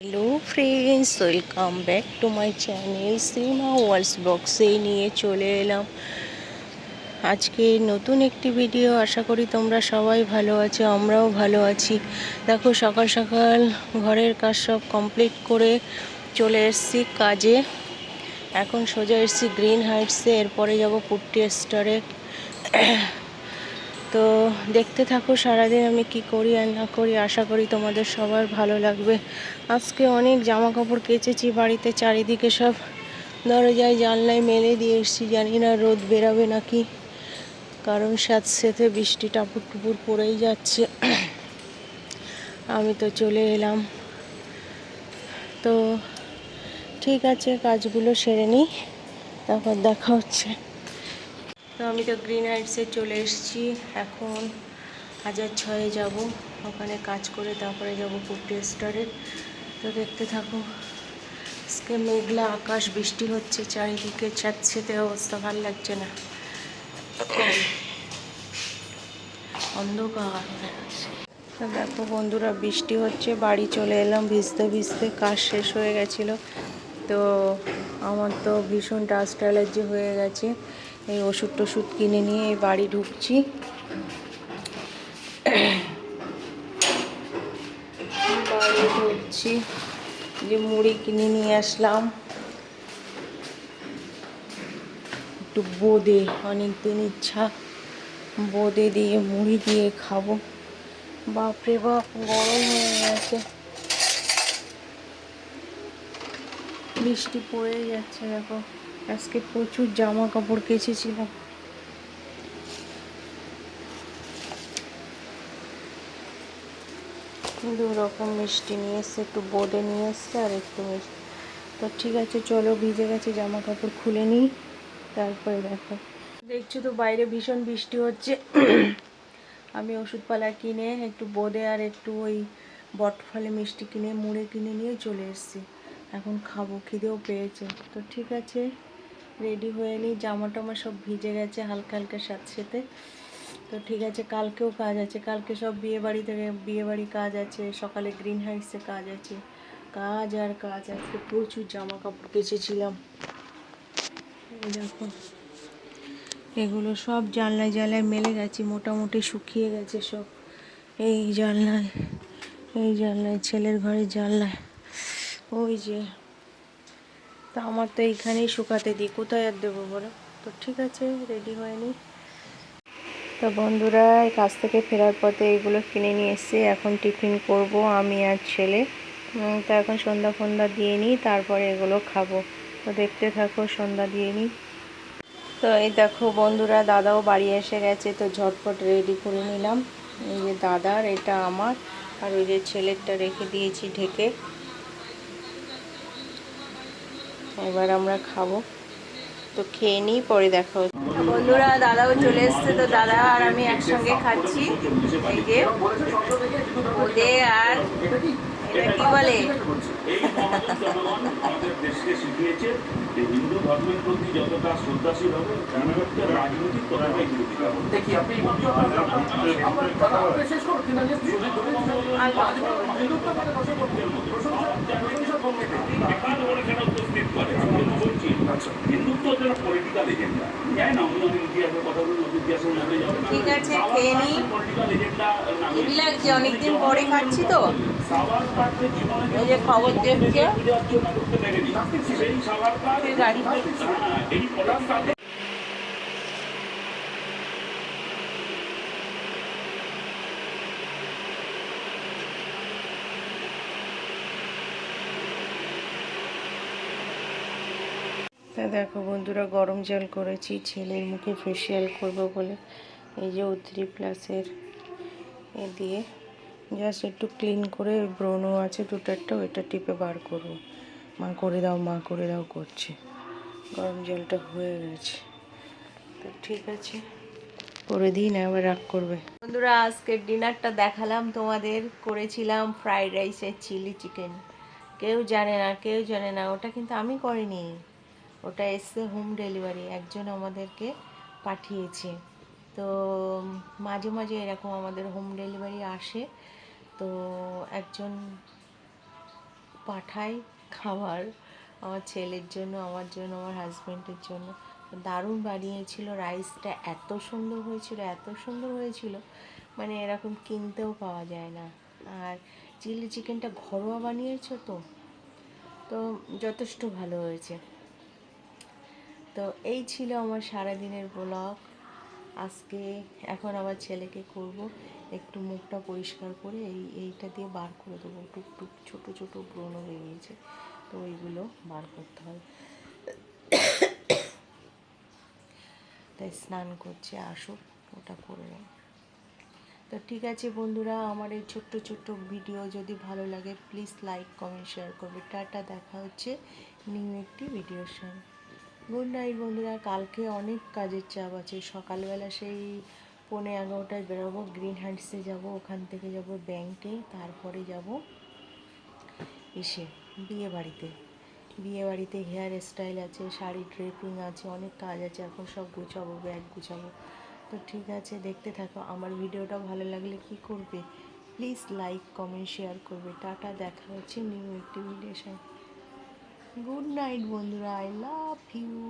Hello friends, welcome back to my channel Shrima worlds বক্সে নিয়ে চলে এলাম আজকে নতুন একটি ভিডিও। আশা করি তোমরা সবাই ভালো আছো, আমরাও ভালো আছি। দেখো সকাল সকাল ঘরের কাজ সব কমপ্লিট করে চলে এসেছি কাজে। এখন সোজা এসেছি গ্রিন হাইটসে, এরপরে যাব পুট্টি স্টোরে। তো দেখতে থাকো সারাদিন আমি কি করি আর না করি। আশা করি তোমাদের সবার ভালো লাগবে। আজকে অনেক জামা কাপড় কেচেছি বাড়িতে, চারিদিকে সব দরজায় জানলায় মেলে দিয়ে এসেছি। জানি না রোদ বেরাবে নাকি, কারণ সাথে বৃষ্টি টাপুর টুপুর পড়েই যাচ্ছে। আমি তো চলে এলাম, তো ঠিক আছে কাজগুলো সেরে নিই, তারপর দেখা হচ্ছে। তো আমি তো গ্রিন হাইটসে চলে এসেছি। এখন 1006 যাব, ওখানে কাজ করে তারপরে যাব পুট্টি স্টোরে। তো দেখতে থাকো। আজকে মেঘলা আকাশ, বৃষ্টি হচ্ছে চারিদিকে, ছাদছেতে অবস্থা ভালো লাগছে না, অন্ধকার। তো দেখো বন্ধুরা, বৃষ্টি হচ্ছে, বাড়ি চলে এলাম ভিজতে ভিজতে। কাজ শেষ হয়ে গেছিলো। তো আমার তো ভীষণ ডাস্ট অ্যালার্জি হয়ে গেছে। এই ওষুধ টষুধ কিনে নিয়ে এই বাড়ি ঢুকছি। বাড়ি ঢুকছি, যে মুড়ি কিনে নিয়ে আসলাম, একটু বোঁদে, অনেকদিন ইচ্ছা বোঁদে দিয়ে মুড়ি দিয়ে খাবো। বাপরে বাপ, গরম হয়ে গেছে, বৃষ্টি পড়ে যাচ্ছে। দেখো আজকে প্রচুর জামা কাপড় কেচেছিলাম। দু রকম মিষ্টি নিয়ে এসছে, একটু বোঁদে নিয়ে এসছে আর একটু মিষ্টি। তো ঠিক আছে চলো, ভিজে গেছে, জামা কাপড় খুলে নিই, তারপরে দেখো। দেখছো তো বাইরে ভীষণ বৃষ্টি হচ্ছে। আমি ওষুধপালা কিনে একটু বোঁদে আর একটু ওই বটফলে মিষ্টি কিনে মুড়ে কিনে নিয়ে চলে এসেছি। এখন খাবো, খিদেও পেয়েছে। তো ঠিক আছে, রেডি হয়ে নিই। জামা টামা সব ভিজে গেছে হালকা হালকা সাথে। তো ঠিক আছে, কালকেও কাজ আছে, কালকে সব বিয়েবাড়ি কাজ আছে, সকালে গ্রিন হাইটসে কাজ আছে, কাজ আর কাজ। আজকে প্রচুর জামা কাপড় কেচেছিলাম। দেখো এগুলো সব জানলায় জানলায় মেলে গেছে, মোটামুটি শুকিয়ে গেছে সব। এই জানলায় ছেলের ঘরের জানলায়, ওই যে। তা আমার তো এইখানেই শুকাতে দিই, কোথায় আর দেবো বলো। তো ঠিক আছে, রেডি হয়ে নিই। তো বন্ধুরা, এই কাজ থেকে ফেরার পথে এইগুলো কিনে নিয়ে এসেছি। এখন টিফিন করব আমি আর ছেলে। তো এখন সন্ধ্যা দিয়ে নিই, তারপরে এগুলো খাবো। তো দেখতে থাকো, সন্ধ্যা দিয়ে নিই। তো এই দেখো বন্ধুরা, দাদাও বাড়ি এসে গেছে। তো ঝটপট রেডি করে নিলাম। এই যে দাদার, এটা আমার, আর ওই যে ছেলেরটা রেখে দিয়েছি ঢেকে। এবার আমরা খাবো, তো খেয়ে নিই, পরে দেখা হচ্ছে। বন্ধুরা, দাদাও চলে এসছে। তো দাদা আর আমি একসঙ্গে খাচ্ছি। এই যে ওদে, আর এটা কি বলে, ঠিক আছে খেয়ে নিই। হেভি লাগছে, অনেকদিন পরে খাচ্ছি তো। এই যে খবর দেখছে গাড়ি। তা দেখো বন্ধুরা, গরম জল করেছি ছেলের মুখে ফেসিয়াল করবো বলে। এই যে O3+-এর এ দিয়ে জাস্ট একটু ক্লিন করে, ব্রণ আছে দুটো, ওইটা টিপে বার করবো। মা করে দাও করছে। গরম জলটা হয়ে গেছে, তো ঠিক আছে করে দিই, না আবার রাগ করবে। বন্ধুরা, আজকের ডিনারটা দেখালাম তোমাদের। করেছিলাম ফ্রাইড রাইসের চিলি চিকেন। কেউ জানে না ওটা কিন্তু আমি করিনি। ওটা এসছে হোম ডেলিভারি, একজন আমাদেরকে পাঠিয়েছে। তো মাঝে মাঝে এরকম আমাদের হোম ডেলিভারি আসে। তো একজন পাঠাই খাবার আমার ছেলের জন্য, আমার জন্য, আমার হাজব্যান্ডের জন্য। দারুণ বানিয়েছিল, রাইসটা এত সুন্দর হয়েছিল, এত সুন্দর হয়েছিল, মানে এরকম কিনতেও পাওয়া যায় না। আর চিলি চিকেনটা ঘরোয়া বানিয়েছো তো, তো যথেষ্ট ভালো হয়েছে। তো এই ছিল আমার সারাদিনের ব্লগ আজকে। এখন আবার ছেলেকে করব একটু মুখটা পরিষ্কার করে এইটা দিয়ে বার করে দেবো, টুকটুক ছোট ছোট ব্রণ বেরিয়েছে, তো ওইগুলো বার করতে হবে। তাই স্নান করছে, আসুক ওটা করে নেব। তো ঠিক আছে বন্ধুরা, আমার এই ছোট্ট ছোট্ট ভিডিও যদি ভালো লাগে প্লিজ লাইক কমেন্ট শেয়ার করবে। টাটা, দেখা হচ্ছে নিউ একটি ভিডিওর সঙ্গে। গুড নাইট বন্ধুরা। কালকে অনেক কাজের চাপ আছে, সকালবেলা সেই 11:30টায় বেরোবো, গ্রিন হান্টসে যাব, ওখান থেকে যাব ব্যাংকে, তারপরে যাব বিয়ে বাড়িতে হেয়ার স্টাইল আছে, শাড়ি ড্রেপিং আছে, অনেক কাজ আছে, এখন সব গুছাবো, ব্যাগ গুছাবো। তো ঠিক আছে, দেখতে থাকো। আমার ভিডিওটা ভালো লাগলে কি করবে, প্লিজ লাইক কমেন্ট শেয়ার করবে। টাটা, দেখা হচ্ছে নিউ একটি ভিডিওর সাথে। গুড নাইট বন্ধুরা, আই লাভ ইউ।